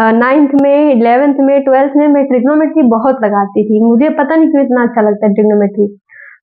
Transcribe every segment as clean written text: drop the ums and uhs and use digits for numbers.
9th में, 11th में, 12th में मैं ट्रिग्नोमेट्री बहुत लगाती थी। मुझे पता नहीं क्यों इतना अच्छा लगता है ट्रिग्नोमेट्री।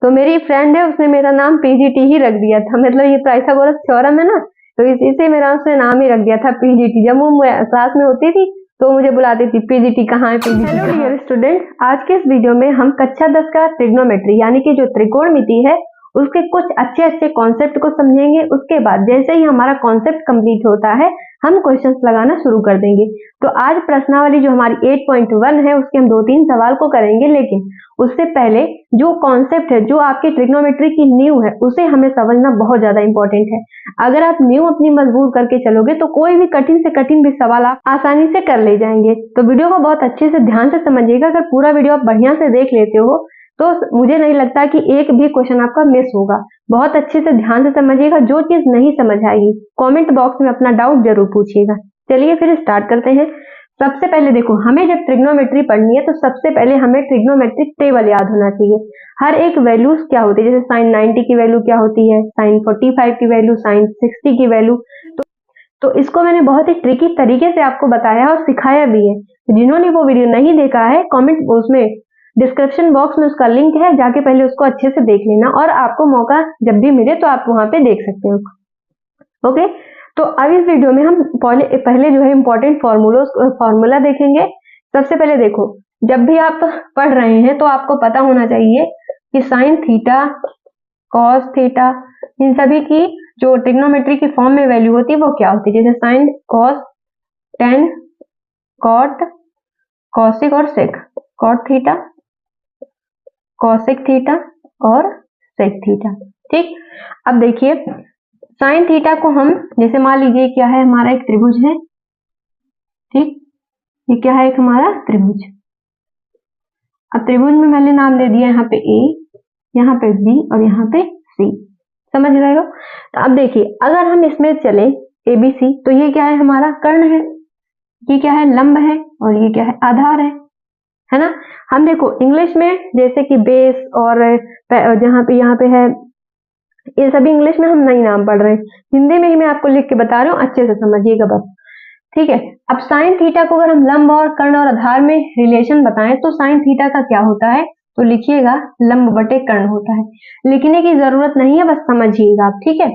तो मेरी फ्रेंड है, उसने मेरा नाम पीजीटी ही रख दिया था। मतलब ये पाइथागोरस थ्योरम है ना, तो इसी से मेरा उसने नाम ही रख दिया था पीजीटी। जब वो क्लास में होती थी तो मुझे बुलाती थी, पीजीटी कहाँ है, पीजीटी। हेलो डियर स्टूडेंट, आज के इस वीडियो में हम कक्षा 10 का ट्रिग्नोमेट्री यानी कि जो त्रिकोणमिति है उसके कुछ अच्छे अच्छे कॉन्सेप्ट को समझेंगे। उसके बाद जैसे ही हमारा कॉन्सेप्ट कंप्लीट होता है हम क्वेश्चंस लगाना शुरू कर देंगे। तो आज प्रश्नावली जो हमारी 8.1 है उसके हम 2-3 सवाल को करेंगे, लेकिन उससे पहले जो कॉन्सेप्ट है, जो आपकी ट्रिग्नोमेट्री की नींव है, उसे हमें समझना बहुत ज्यादा इंपॉर्टेंट है। अगर आप नींव अपनी मजबूत करके चलोगे तो कोई भी कठिन से कठिन भी सवाल आप आसानी से कर ले जाएंगे। तो वीडियो को बहुत अच्छे से ध्यान से समझिएगा। अगर पूरा वीडियो आप बढ़िया से देख लेते हो तो मुझे नहीं लगता कि एक भी क्वेश्चन आपका मिस होगा। बहुत अच्छे से ध्यान से समझिएगा। जो चीज नहीं समझ आएगी कमेंट बॉक्स में अपना डाउट जरूर पूछिएगा। चलिए फिर स्टार्ट करते हैं। सबसे पहले देखो, हमें जब ट्रिग्नोमेट्री पढ़नी है तो सबसे पहले हमें ट्रिग्नोमेट्रिक टेबल याद होना चाहिए। हर एक वैल्यूज क्या होती है, जैसे साइन 90 की वैल्यू क्या होती है, साइन 45 की वैल्यू, साइन 60 की वैल्यू। तो इसको मैंने बहुत ही ट्रिकी तरीके से आपको बताया और सिखाया भी है। जिन्होंने वो वीडियो नहीं देखा है, कमेंट उसमें डिस्क्रिप्शन बॉक्स में उसका लिंक है, जाके पहले उसको अच्छे से देख लेना और आपको मौका जब भी मिले तो आप वहां पे देख सकते हो। ओके, तो अब इस वीडियो में हम पहले जो है इंपॉर्टेंट फॉर्मूला देखेंगे। सबसे पहले देखो, जब भी आप पढ़ रहे हैं तो आपको पता होना चाहिए कि साइन थीटा, कॉस थीटा, इन सभी की जो ट्रिग्नोमेट्री की फॉर्म में वैल्यू होती है वो क्या होती है। जैसे sine, cos, tan, cot, cosec और sec. Cot theta, cosec theta और सेक थीटा। ठीक, अब देखिए साइन थीटा को हम, जैसे मान लीजिए क्या है, हमारा एक त्रिभुज है। ठीक, ये क्या है, एक हमारा त्रिभुज। अब त्रिभुज में मैंने नाम दे दिया यहाँ पे ए, यहाँ पे बी और यहाँ पे सी। समझ रहे हो। तो अब देखिए, अगर हम इसमें चले ए बी सी, तो ये क्या है, हमारा कर्ण है, ये क्या है, लंब है, और ये क्या है, आधार है ना। हम देखो इंग्लिश में जैसे कि बेस और जहाँ पे यहाँ पे है, ये सभी इंग्लिश में हम नहीं नाम पढ़ रहे हैं, हिंदी में ही मैं आपको लिख के बता रहा हूँ, अच्छे से समझिएगा बस। ठीक है, अब साइन थीटा को अगर हम लंब और कर्ण और आधार में रिलेशन बताएं तो साइन थीटा का क्या होता है, तो लिखिएगा लंब बटे कर्ण होता है। लिखने की जरूरत नहीं है, बस समझिएगा आप। ठीक है,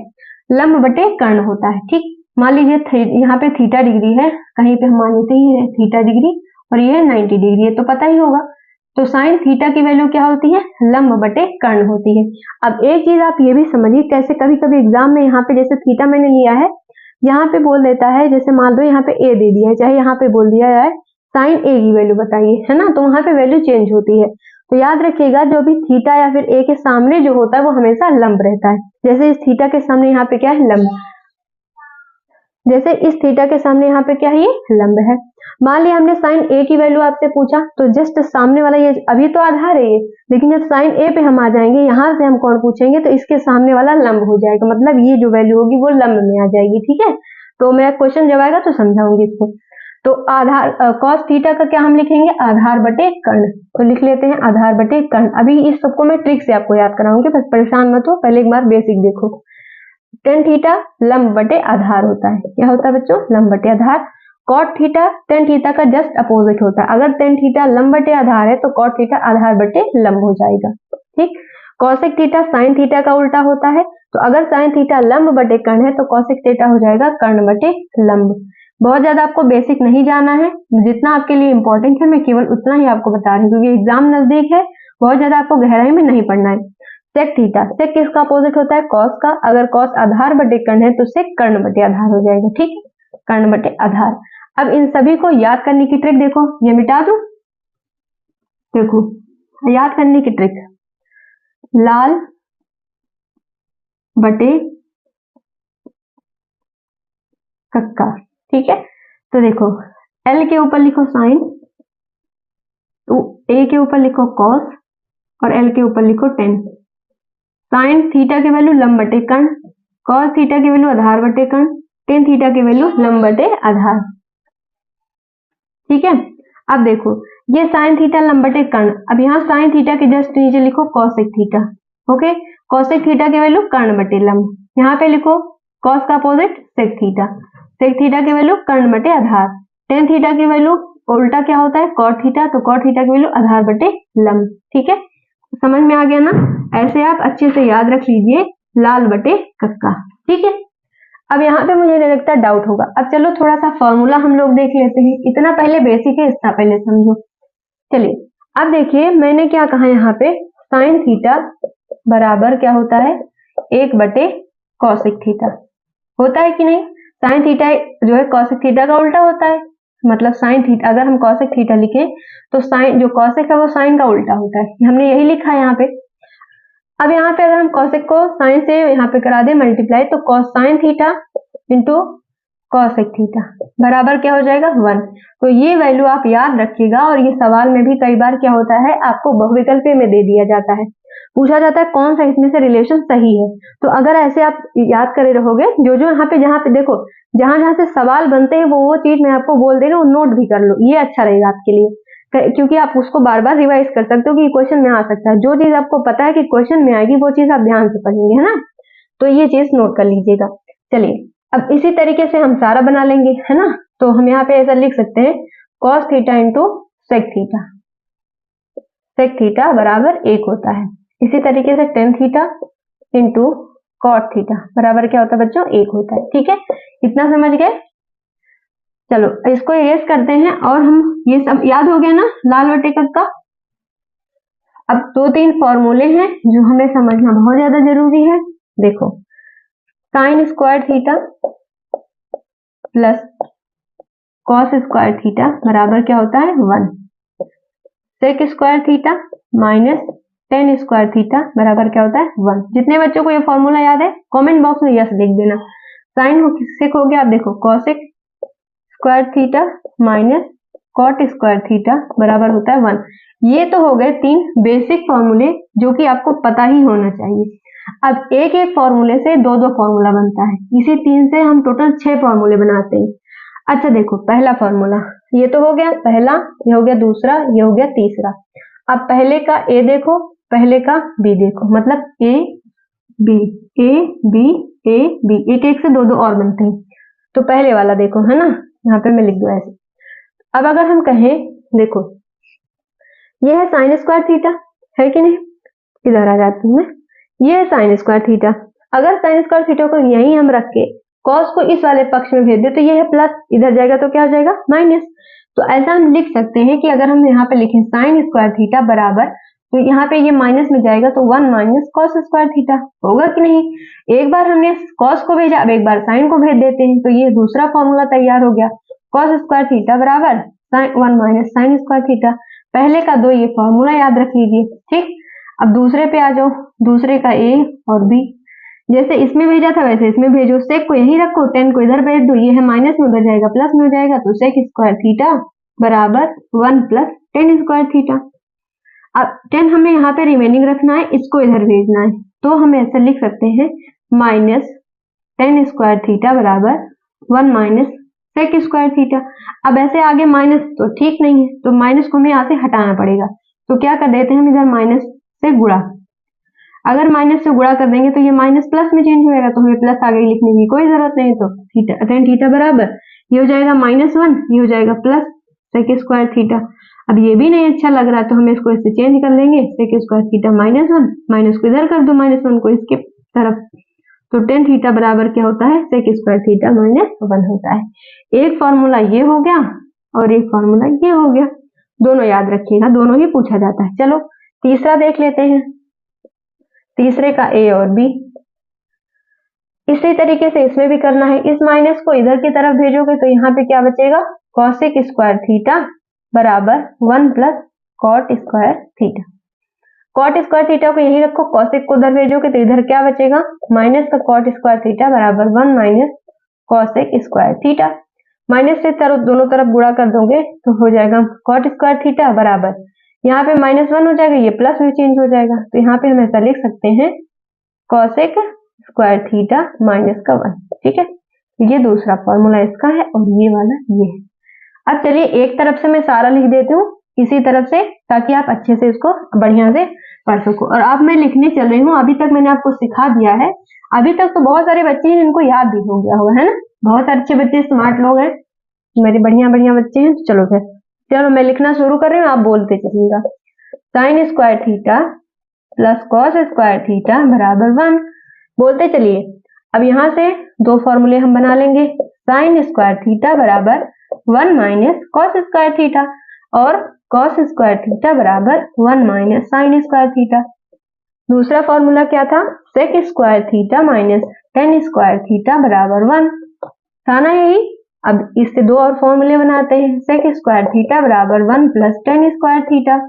लंब बटे कर्ण होता है। ठीक, मान लीजिए यहाँ पे थीटा डिग्री है, कहीं पे हम मान लेते ही थीटा डिग्री, और ये 90 डिग्री है, तो पता ही होगा। तो साइन थीटा की वैल्यू क्या होती है, लंब बटे कर्ण होती है। अब एक चीज आप ये भी समझिए, कैसे कभी कभी एग्जाम में यहाँ पे जैसे थीटा मैंने लिया है, यहाँ पे बोल देता है, जैसे मान लो यहाँ पे ए दे दिया है, चाहे यहाँ पे बोल दिया जाए साइन ए की वैल्यू बताइए, है ना, तो वहां पे वैल्यू चेंज होती है। तो याद रखिएगा, जो भी थीटा या फिर ए के सामने जो होता है वो हमेशा लंब रहता है। जैसे इस थीटा के सामने यहाँ पे क्या है, लंब। जैसे इस थीटा के सामने यहाँ पे क्या है, ये लंब है। मान लिया हमने साइन ए की वैल्यू आपसे पूछा, तो जस्ट सामने वाला ये अभी तो आधार है ये, लेकिन जब साइन ए पे हम आ जाएंगे, यहाँ से हम कौन पूछेंगे, तो इसके सामने वाला लंब हो जाएगा, मतलब ये जो वैल्यू होगी वो लंब में आ जाएगी। ठीक है, तो मेरा क्वेश्चन जब आएगा तो समझाऊंगी इसको। तो आधार कॉस थीटा का क्या हम लिखेंगे, आधार बटे कर्ण। तो लिख लेते हैं आधार बटे कर्ण। अभी इस सबको मैं ट्रिक से आपको याद कराऊंगी, बस परेशान मत हो, पहले एक बार बेसिक देखो। टेन थीटा लंब बटे आधार होता है। क्या होता है बच्चों, लंब बटे आधार। कॉट थीटा टेन थीटा का जस्ट अपोजिट होता है। अगर टेन थीटा लंब बटे आधार है तो कॉट थीटा आधार बटे लंब हो जाएगा। ठीक, कॉसेक थीटा साइन थीटा का उल्टा होता है। तो अगर साइन थीटा लंब बटे कर्ण है तो कॉसेक थीटा हो जाएगा कर्ण बटे लंब। बहुत ज्यादा आपको बेसिक नहीं जाना है, जितना आपके लिए इंपॉर्टेंट है मैं केवल उतना ही आपको बता रही हूँ, क्योंकि एग्जाम नजदीक है, बहुत ज्यादा आपको गहराई में नहीं पढ़ना है। सेक थीटा, सेक किसका अपोजिट होता है, कॉस का। अगर कॉस आधार बटे कर्ण है तो सेक कर्ण बटे आधार हो जाएगा। ठीक, कर्ण बटे आधार। अब इन सभी को याद करने की ट्रिक देखो, ये मिटा दूं, देखो याद करने की ट्रिक, लाल बटे कक्का। ठीक है, तो देखो एल के ऊपर लिखो साइन, तो ए के ऊपर लिखो कॉस और एल के ऊपर लिखो टेन। साइन थीटा की वैल्यू लंब बटे कर्ण, कॉस थीटा की वैल्यू आधार बटे कर्ण, टेन थीटा की वैल्यू लंब बटे आधार। ठीक है, अब देखो ये साइन थीटा लंब बटे कर्ण। अब यहाँ साइन थीटा के जस्ट नीचे लिखो cosec theta. Okay, cosec theta की वैल्यू कर्ण बटे लंब। यहाँ पे लिखो कॉस का opposite sec theta, sec theta की वैल्यू कर्ण बटे आधार। टेन थीटा की वैल्यू उल्टा क्या होता है कॉट थीटा, तो कॉट थीटा की वैल्यू आधार बटे लंब। ठीक है, समझ में आ गया ना? ऐसे आप अच्छे से याद रख लीजिए, लाल बटे कक्का। ठीक है, अब यहाँ पे मुझे नहीं लगता डाउट होगा। अब चलो थोड़ा सा फॉर्मूला हम लोग देख लेते हैं, इतना पहले बेसिक है, इतना पहले समझो। चलिए अब देखिए मैंने क्या कहा यहाँ पे, साइन थीटा बराबर क्या होता है 1 बटे कॉसेक थीटा, होता है कि नहीं? साइन थीटा जो है कॉसेक थीटा का उल्टा होता है, मतलब साइन थीटा अगर हम कॉसेक थीटा लिखें तो साइन जो कॉसेक है वो साइन का उल्टा होता है, हमने यही लिखा है यहाँ पे। अब यहाँ पे अगर हम कॉसेक को साइन से यहाँ पे करा दे मल्टीप्लाई, तो cos sine theta into cosec theta बराबर क्या हो जाएगा 1। तो ये वैल्यू आप याद रखिएगा, और ये सवाल में भी कई बार क्या होता है आपको बहुविकल्पीय में दे दिया जाता है, पूछा जाता है कौन सा इसमें से रिलेशन सही है। तो अगर ऐसे आप याद करे रहोगे, जो यहाँ पे देखो जहां से सवाल बनते हैं वो चीज मैं आपको बोल दे रही हूँ, नोट भी कर लो, ये अच्छा रहेगा आपके लिए, क्योंकि आप उसको बार बार रिवाइज कर सकते हो कि क्वेश्चन में आ सकता है। जो चीज आपको पता है कि क्वेश्चन में आएगी वो चीज आप ध्यान से पढ़ेंगे, है ना? तो ये चीज नोट कर लीजिएगा। चलिए अब इसी तरीके से हम सारा बना लेंगे, है ना? तो हम यहाँ पे ऐसा लिख सकते हैं cos theta into sec theta, sec theta बराबर 1 होता है। इसी तरीके से tan theta into cot theta बराबर क्या होता है बच्चों 1 होता है। ठीक है, इतना समझ गए? चलो इसको इरेज करते हैं, और हम ये सब याद हो गया ना लाल बटे कक्का। अब 2-3 फॉर्मूले हैं जो हमें समझना बहुत ज्यादा जरूरी है। देखो sine square theta plus cos square theta बराबर क्या होता है 1, sec square theta minus tan square theta बराबर क्या होता है 1। जितने बच्चों को ये फॉर्मूला याद है कमेंट बॉक्स में यस लिख देना। साइन सेक हो गया, अब देखो cosec square theta minus cot square theta बराबर होता है 1। ये तो हो गए 3 बेसिक फॉर्मूले जो कि आपको पता ही होना चाहिए। अब एक एक फॉर्मूले से 2-2 फॉर्मूला बनता है, इसी 3 से हम टोटल 6 फॉर्मूले बनाते हैं। अच्छा देखो पहला फॉर्मूला ये तो हो गया पहला, ये हो गया दूसरा, ये हो गया तीसरा। अब पहले का ए देखो, पहले का बी देखो, मतलब ए बी ए बी, एक एक से 2-2 और बनते हैं। तो पहले वाला देखो, है ना, यहाँ पे मैं लिख दूं ऐसे। अब अगर हम कहें देखो ये है साइन स्क्वायर थीटा, है कि नहीं? इधर आ जाती हूँ मैं, ये है साइन स्क्वायर थीटा। अगर साइन स्क्वायर थीटा को यहीं हम रख के कॉस को इस वाले पक्ष में भेज दे तो ये है प्लस, इधर जाएगा तो क्या हो जाएगा माइनस। तो ऐसा हम लिख सकते हैं कि अगर हम यहाँ पे लिखें साइन स्क्वायर थीटा बराबर, तो यहाँ पे ये माइनस में जाएगा तो 1 माइनस कॉस स्क्वायर थीटा होगा कि नहीं? एक बार हमने कॉस को भेजा, अब एक बार साइन को भेज देते हैं, तो ये दूसरा फॉर्मूला तैयार हो गया कॉस स्क्वायर थीटा बराबर 1 माइनस साइन स्क्वायर थीटा। पहले का 2 ये फॉर्मूला याद रख लीजिए। ठीक, अब दूसरे पे आ जाओ, दूसरे का ए और बी, जैसे इसमें भेजा था वैसे इसमें भेजो, सेक को यहीं रखो, टेन को इधर भेज दो, ये है माइनस में उधर जाएगा प्लस में हो जाएगा, तो सेक स्क्वायर थीटा बराबर 1 प्लस टेन स्क्वायर थीटा। अब 10 हमें यहाँ पे रिमेनिंग रखना है, इसको इधर भेजना है, तो हम ऐसा लिख सकते हैं माइनस टेन स्क्वायर थीटा बराबर 1 माइनस सेक स्क्वायर थीटा। अब ऐसे आगे माइनस तो ठीक नहीं है, तो माइनस को हमें यहाँ से हटाना पड़ेगा, तो क्या कर देते हैं हम इधर माइनस से गुणा। अगर माइनस से गुणा कर देंगे तो ये माइनस प्लस में चेंज होगा, तो हमें प्लस आगे लिखने की कोई जरूरत नहीं। तो थीटा टेन थीटा बराबर ये हो जाएगा -1, ये हो जाएगा प्लस सेक स्क्वायर थीटा। अब ये भी नहीं अच्छा लग रहा तो हम इसको इससे चेंज कर लेंगे, सेक स्क्वायर थीटा -1, माइनस को इधर कर दो, -1 को इसके तरफ, तो टेन थीटा बराबर क्या होता है सेक स्क्वायर थीटा -1 होता है। एक फॉर्मूला ये हो गया और एक फॉर्मूला ये हो गया, दोनों याद रखिएगा, दोनों ही पूछा जाता है। चलो तीसरा देख लेते हैं, तीसरे का ए और बी। इसी तरीके से इसमें भी करना है, इस माइनस को इधर की तरफ भेजोगे तो यहाँ पे क्या बचेगा कॉसेक स्क्वायर थीटा बराबर 1 plus cot square theta. Cot square theta को यही रखो, कॉसेक को उधर भेजोगे तो इधर क्या बचेगा माइनस का कॉट स्क्वायर थीटा बराबर 1 minus cosec square theta. Minus से दोनों तरफ गुणा कर दोगे तो हो जाएगा कॉट स्क्वायर थीटा बराबर, यहाँ पे -1 हो जाएगा, ये प्लस में चेंज हो जाएगा, तो यहाँ पे हम ऐसा लिख सकते हैं कॉसेक स्क्वायर थीटा -1। ठीक है, ये दूसरा फॉर्मूला इसका है और ये वाला ये है। अब चलिए एक तरफ से मैं सारा लिख देती हूँ इसी तरफ से, ताकि आप अच्छे से इसको बढ़िया से पढ़ सको। और अब मैं लिखने चल रही हूँ, अभी तक मैंने आपको सिखा दिया है, अभी तक तो बहुत सारे बच्चे हैं जिनको याद भी हो गया होगा, है ना, बहुत अच्छे बच्चे स्मार्ट लोग हैं, मेरे बढ़िया बढ़िया बच्चे हैं। तो चलो फिर, चलो मैं लिखना शुरू कर रही हूँ, आप बोलते चलिएगा। Sign square theta plus cos square theta बराबर 1। बोलते चलिए। अब यहाँ से दो फॉर्मूले हम बना लेंगे। साइन स्क्वायर थीटा बराबर 1 माइनस कॉस स्क्वायर थीटा, और कॉस स्क्वायर थीटा बराबर 1 माइनस साइन स्क्वायर थीटा। दूसरा फॉर्मूला क्या था? Sec square theta minus tan square theta बराबर 1 था ना यही। अब इससे दो और फॉर्मूले बनाते हैं। सेक स्क्वायर थीटा बराबर 1 प्लस टेन स्क्वायर थीटा,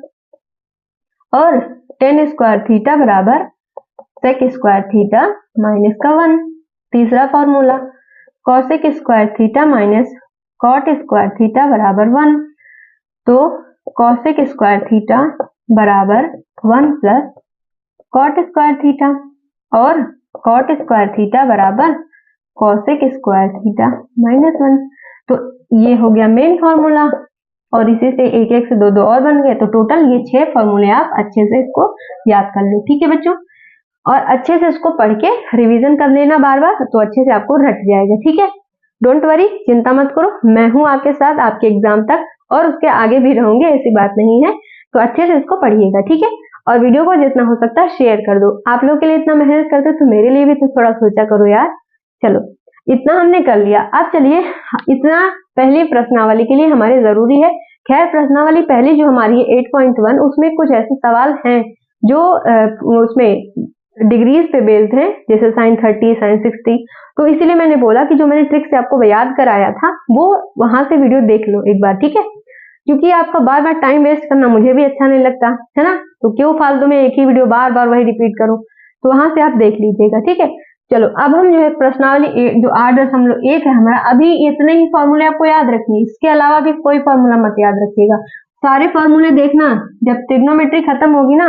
और टेन स्क्वायर थीटा बराबर सेक स्क्वायर थीटा माइनस का 1। तीसरा formula cosec square theta minus cot square theta बराबर 1। तो कॉसेक स्क्वायर थीटा बराबर 1 प्लस कॉट स्क्वायर थीटा, और कॉट स्क्वायर थीटा बराबर कॉसेक स्क्वायर थीटा माइनस 1। तो ये हो गया मेन फॉर्मूला, और इसी से एक एक से दो दो और बन गए। तो टोटल ये 6 फॉर्मूले आप अच्छे से इसको याद कर लो, ठीक है बच्चों। और अच्छे से इसको पढ़ के रिवीजन कर लेना बार बार, तो अच्छे से आपको रट जाएगा, ठीक है। डोंट वरी, चिंता मत करो, मैं हूं आपके साथ आपके एग्जाम तक, और उसके आगे भी रहूंगे, ऐसी बात नहीं है। तो अच्छे से इसको पढ़िएगा, ठीक है। और वीडियो को जितना हो सकता है शेयर कर दो। आप लोग के लिए इतना मेहनत करते तो मेरे लिए भी तो थोड़ा सोचा करो यार। चलो, इतना हमने कर लिया। अब चलिए, इतना पहली प्रश्नावली के लिए हमारे जरूरी है। खैर, प्रश्नावली पहली जो हमारी है 8.1, उसमें कुछ ऐसे सवाल हैं जो उसमें डिग्रीज पे बेस्ड है, जैसे साइन 30, साइन 60। तो इसीलिए मैंने बोला कि जो मैंने ट्रिक से आपको याद कराया था वो वहां से वीडियो देख लो एक बार, ठीक है। क्योंकि आपका बार बार टाइम वेस्ट करना मुझे भी अच्छा नहीं लगता है ना, तो क्यों फालतू में एक ही वीडियो बार बार वही रिपीट करूं। तो वहां से आप देख लीजिएगा, ठीक है। चलो, अब हम जो है प्रश्नावली जो 8.1 है हमारा, अभी इतने ही फॉर्मूले आपको याद रखिए, इसके अलावा भी कोई फॉर्मूला मत याद रखिएगा। सारे फॉर्मूले देखना, जब ट्रिग्नोमेट्री खत्म होगी ना,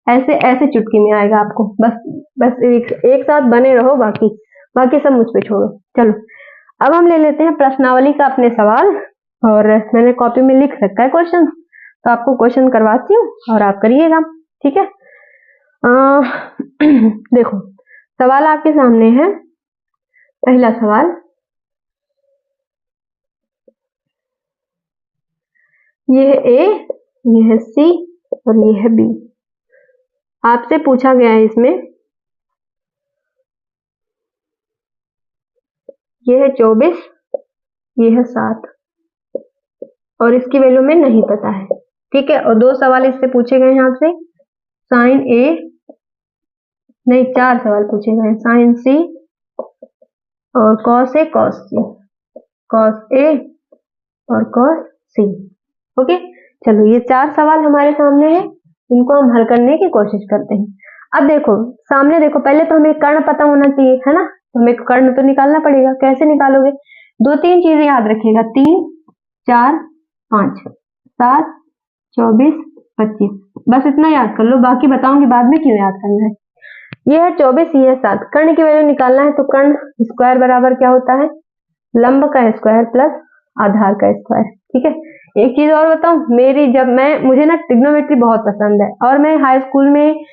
ऐसे ऐसे चुटकी में आएगा आपको। बस एक साथ बने रहो, बाकी सब मुझ पे छोड़ो। चलो, अब हम ले लेते हैं प्रश्नावली का अपने सवाल, और मैंने कॉपी में लिख रखा है क्वेश्चन, तो आपको क्वेश्चन करवाती हूँ और आप करिएगा, ठीक है। देखो, सवाल आपके सामने है। पहला सवाल, ये है ए, ये है सी और ये है बी। आपसे पूछा गया है इसमें, ये है 24, ये है 7, और इसकी वैल्यू में नहीं पता है, ठीक है। और दो सवाल इससे पूछे गए हैं आपसे, साइन ए, नहीं 4 सवाल पूछे गए हैं, साइन सी और cos A cos C, cos A और कॉस सी। ओके, चलो ये 4 सवाल हमारे सामने हैं, इनको हम हल करने की कोशिश करते हैं। अब देखो सामने, देखो पहले तो हमें कर्ण पता होना चाहिए, है ना। तो हमें कर्ण तो निकालना पड़ेगा। कैसे निकालोगे? 2-3 चीजें याद रखिएगा, 3, 4, 5, 7, 24, 25, बस इतना याद कर लो, बाकी बताऊंगी बाद में क्यों याद करना है। ये है 24, ये है 7। कर्ण की वैल्यू निकालना है, तो कर्ण स्क्वायर बराबर क्या होता है? लंब का स्क्वायर प्लस आधार का स्क्वायर, ठीक है। एक चीज और बताऊं, मुझे ना ट्रिग्नोमेट्री बहुत पसंद है, और मैं हाई स्कूल में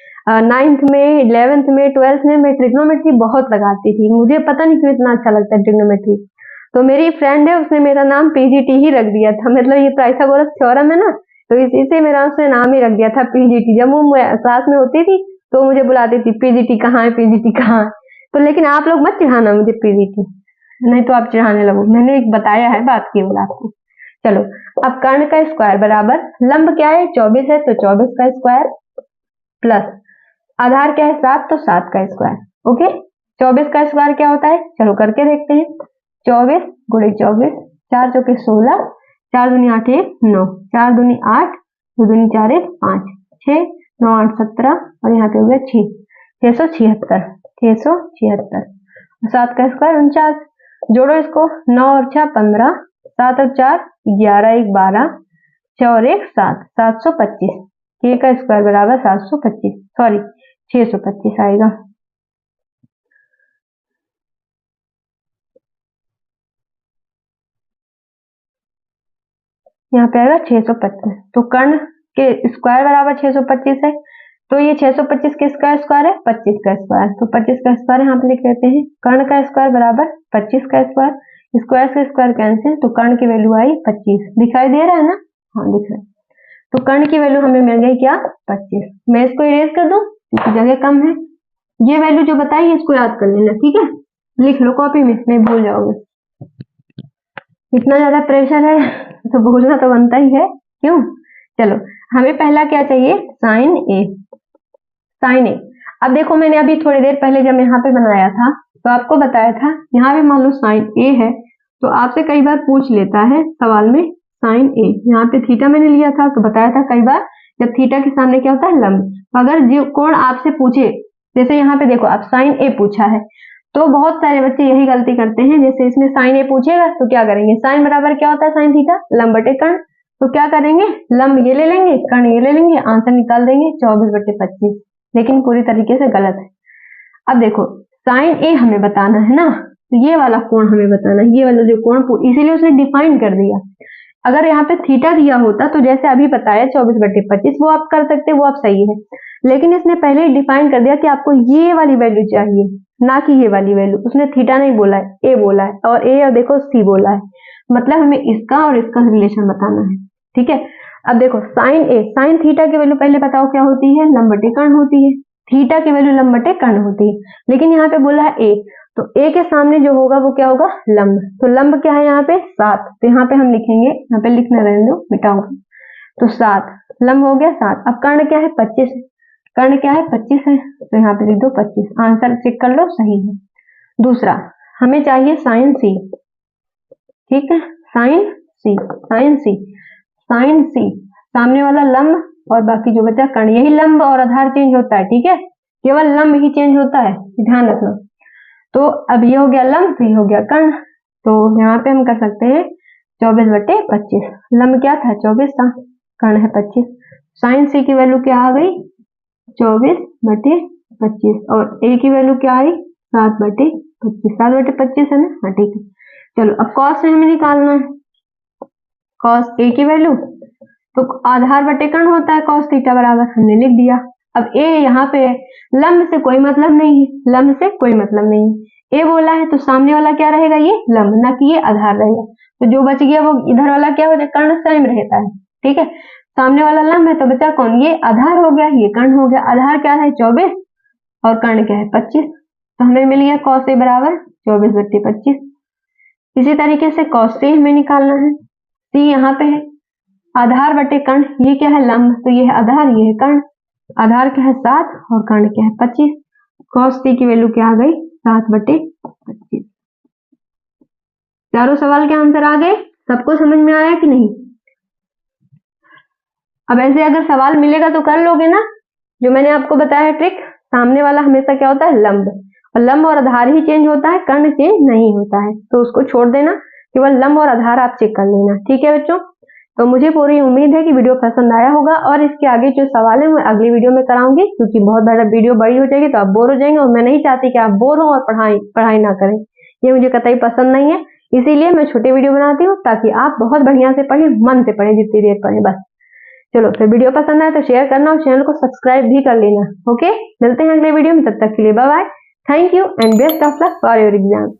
9th में, 11th में, 12th में मैं ट्रिग्नोमेट्री बहुत लगाती थी। मुझे पता नहीं क्यों इतना अच्छा लगता है ट्रिग्नोमेट्री। तो मेरी फ्रेंड है, उसने मेरा नाम पीजीटी ही रख दिया था, मतलब ये पाइथागोरस थ्योरम है ना, तो इसी से मेरा उसने नाम ही रख दिया था पीजीटी। जब वो क्लास में होती थी तो मुझे बुलाती थी, पीजीटी कहाँ है, पीजीटी कहाँ है। तो लेकिन आप लोग मत चिढ़ाना मुझे पीजीटी, नहीं तो आप चिढ़ाने लगो। मैंने एक बताया है बात केवल आपको। चलो, अब कर्ण का स्क्वायर बराबर लंब क्या है? 24 है, तो 24 का स्क्वायर प्लस आधार क्या है? 7, तो 7 का स्क्वायर। ओके, 24 का स्क्वायर क्या होता है? चलो करके देखते हैं। 24 गुणे 24, 4 चौके 16, 4 दूनी 8 1 9, 4 दूनी 8, 2 दूनी 4 1 5, 6 9 8 17, और यहाँ पे हो गया 6, 676, 676। 7 का स्क्वायर 49, जोड़ो इसको, 9 और 6 15, 7 और 4 11, 1 12, 6 और 1 7, 725। k का स्क्वायर बराबर 725, सॉरी 625 आएगा। यहाँ पे आएगा 625। तो कर्ण के स्क्वायर बराबर 625 है, तो ये 625 किसका स्क्वायर है? 25 का स्क्वायर। तो 25 का स्क्वायर यहाँ पे लिख लेते हैं। कर्ण का स्क्वायर बराबर 25 का स्क्वायर, स्क्वायर से स्क्वायर कैंसिल, तो कर्ण की वैल्यू आई 25। दिखाई दे रहा है ना? हाँ दिख रहा है। तो कर्ण की वैल्यू हमें मिल गई क्या? 25। मैं इसको इरेज कर दूं क्योंकि जगह कम है। ये वैल्यू जो बताई है इसको याद कर लेना, ठीक है? लिख लो कॉपी में, नहीं भूल जाओगे। इतना ज्यादा प्रेशर है तो भूलना तो बनता ही है, क्यों? चलो हमें पहला क्या चाहिए? साइन ए। साइन ए, अब देखो मैंने अभी थोड़ी देर पहले जब यहाँ पे बनाया था तो आपको बताया था, यहाँ पे मान लो साइन ए है तो आपसे कई बार पूछ लेता है सवाल में साइन ए। यहाँ पे थीटा मैंने लिया था तो बताया था कई बार जब थीटा के सामने क्या होता है? लंब। तो अगर जो कोण आपसे पूछे, जैसे यहाँ पे देखो आप साइन ए पूछा है, तो बहुत सारे बच्चे यही गलती करते हैं। जैसे इसमें साइन ए पूछेगा तो क्या करेंगे? साइन बराबर क्या होता है? साइन थीटा, लंब बटे कर्ण। तो क्या करेंगे? लंब ये ले लेंगे, कर्ण ये ले लेंगे, आंसर निकाल देंगे 24/25। लेकिन पूरी तरीके से गलत है। अब देखो साइन ए हमें बताना है ना, तो ये वाला कोण हमें बताना है, ये वाला जो कोण, इसीलिए उसने डिफाइन कर दिया। अगर यहाँ पे थीटा दिया होता तो जैसे अभी बताया 24/25 वो आप कर सकते, वो आप सही है। लेकिन इसने पहले ही डिफाइन कर दिया कि आपको ये वाली वैल्यू चाहिए, ना कि ये वाली वैल्यू। उसने थीटा नहीं बोला है, ए बोला है, और ए और देखो सी बोला है। मतलब हमें इसका और इसका रिलेशन बताना है, ठीक है? अब देखो साइन ए, साइन थीटा की वैल्यू पहले बताओ क्या होती है? लंब बटे कर्ण होती है। थीटा की वैल्यू लंब बटे कर्ण होती है, लेकिन यहाँ पे बोला है ए, तो ए के सामने जो होगा वो क्या होगा? लंब। तो लंब क्या है यहाँ पे? 7। तो यहाँ पे हम लिखेंगे, यहाँ पे लिखना रहने दो, मिटाऊंगा। तो 7 लंब हो गया 7। अब कर्ण क्या है? 25। कर्ण क्या है? 25 है, तो यहाँ पे लिख दो 25। आंसर चेक कर लो, सही है। दूसरा हमें चाहिए साइन सी, ठीक है? साइन सी, साइन सी, साइन सी, सामने वाला लंब और बाकी जो बचा कर्ण। यही लंब और आधार चेंज होता है, ठीक है? केवल लंब ही चेंज होता है, ध्यान रखना। तो अब ये हो गया लंब, तो ये हो गया कर्ण। तो यहाँ पे हम कर सकते हैं 24/25। लंब क्या था? 24 था, कर्ण है 25। साइन सी की वैल्यू क्या आ गई? 24/25। और ए की वैल्यू क्या आई? 7/25। 7/25 है ना? हाँ ठीक है। चलो अब कॉस से हमें निकालना है, कॉस ए की वैल्यू। तो आधार बटे कर्ण होता है कॉस थीटा बराबर, हमने लिख दिया। अब ए यहाँ पे लंब से कोई मतलब नहीं है, लंब से कोई मतलब नहीं है। ए बोला है तो सामने वाला क्या रहेगा? ये लंब, ना कि ये आधार रहेगा। तो जो बच गया वो इधर वाला क्या हो जाए? कर्ण सेम रहता है, ठीक है? सामने वाला लंब है तो बचा कौन? ये आधार हो गया, ये कर्ण हो गया। आधार क्या है? 24 और कर्ण क्या है? 25। तो हमें मिल गया कॉस ए बराबर 24/25। इसी तरीके से कॉस सी हमें निकालना है। सी यहाँ पे है, आधार बटे कर्ण, ये क्या है? लंब, तो ये है आधार, ये है कर्ण। आधार क्या है? 7 और कर्ण क्या है? 25। कॉस सी की वैल्यू क्या आ गई? 7/25। चारों सवाल के आंसर आ गए। सबको समझ में आया कि नहीं? अब ऐसे अगर सवाल मिलेगा तो कर लोगे ना, जो मैंने आपको बताया है ट्रिक। सामने वाला हमेशा क्या होता है? लंब, और लंब और आधार ही चेंज होता है, कर्ण चेंज नहीं होता है। तो उसको छोड़ देना, केवल लंब और आधार आप चेक कर लेना, ठीक है बच्चों? तो मुझे पूरी उम्मीद है कि वीडियो पसंद आया होगा, और इसके आगे जो सवाल है मैं अगली वीडियो में कराऊंगी, क्योंकि बहुत बड़ा वीडियो बड़ी हो जाएगी तो आप बोर हो जाएंगे, और मैं नहीं चाहती कि आप बोर हो और पढ़ाई ना करें। ये मुझे कतई पसंद नहीं है, इसीलिए मैं छोटे वीडियो बनाती हूँ ताकि आप बहुत बढ़िया से पढ़ें, मन से पढ़ें, जितनी देर पढ़ें बस। चलो फिर वीडियो पसंद आए तो शेयर करना और चैनल को सब्सक्राइब भी कर लेना। ओके, मिलते हैं अगले वीडियो में, तब तक के लिए bye bye, thank you and best of luck for your exam.